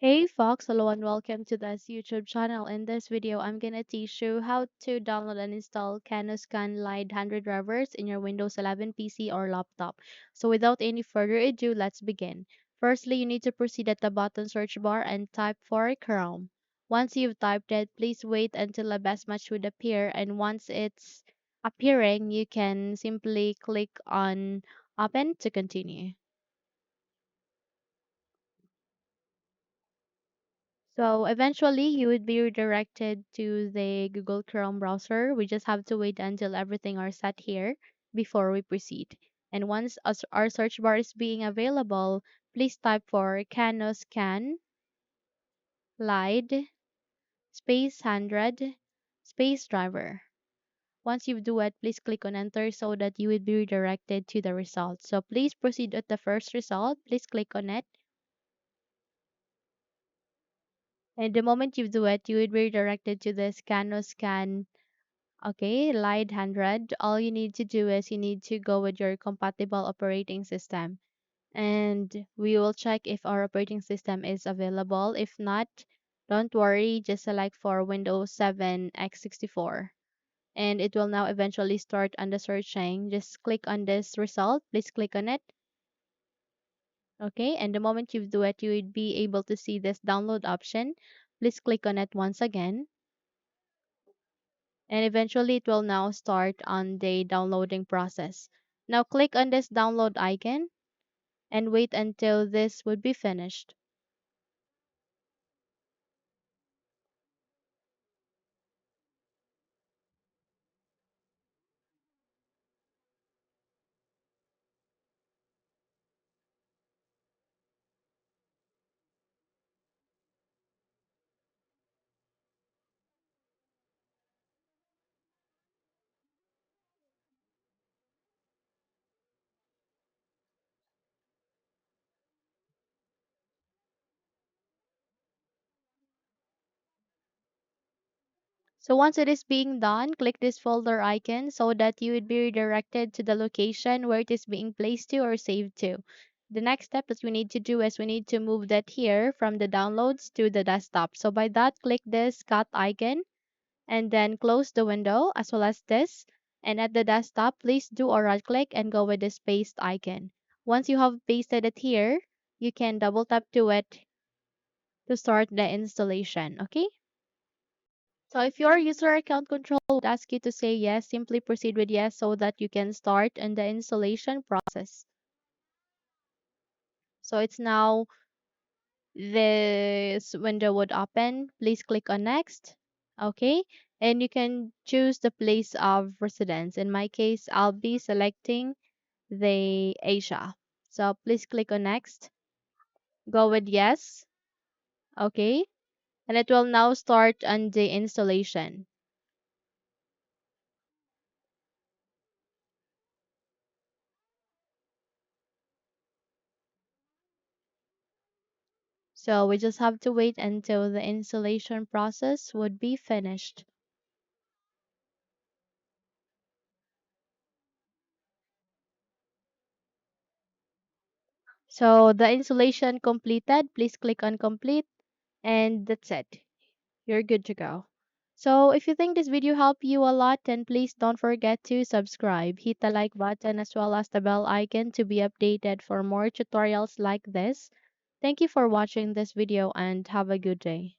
Hey Fox, hello and welcome to this YouTube channel. In this video, I'm gonna teach you how to download and install Canoscan Lide 100 drivers in your Windows 11 PC or laptop. So without any further ado, let's begin. Firstly, you need to proceed at the bottom search bar and type for Chrome. Once you've typed it, please wait until a best match would appear, and once it's appearing, you can simply click on Open to continue. So eventually you would be redirected to the Google Chrome browser. We just have to wait until everything are set here before we proceed. And once our search bar is being available, please type for Canoscan Lide space 100 space driver. Once you do it, please click on enter so that you would be redirected to the result. So please proceed with the first result. Please click on it. And the moment you do it, you would be redirected to the Canoscan. Okay, Lide 100. All you need to do is you need to go with your compatible operating system. And we will check if our operating system is available. If not, don't worry, just select for Windows 7 x64. And it will now eventually start on the searching. Just click on this result. Please click on it. Okay, and the moment you do it, you would be able to see this download option. Please click on it once again. And eventually it will now start on the downloading process. Now click on this download icon and wait until this would be finished. So once it is being done, click this folder icon so that you would be redirected to the location where it is being placed to or saved to. The next step that we need to do is we need to move that here from the downloads to the desktop. So by that, click this cut icon and then close the window as well as this. And at the desktop, please do a right click and go with this paste icon. Once you have pasted it here, you can double tap to it to start the installation. Okay? So if your user account control would ask you to say yes, simply proceed with yes so that you can start in the installation process. So it's now this window would open. Please click on next. Okay. And you can choose the place of residence. In my case, I'll be selecting the Asia. So please click on next. Go with yes. Okay. And it will now start on the installation. So we just have to wait until the installation process would be finished. So the installation completed. Please click on complete and that's it. You're good to go. So if you think this video helped you a lot, then please don't forget to subscribe. Hit the like button as well as the bell icon to be updated for more tutorials like this. Thank you for watching this video and have a good day.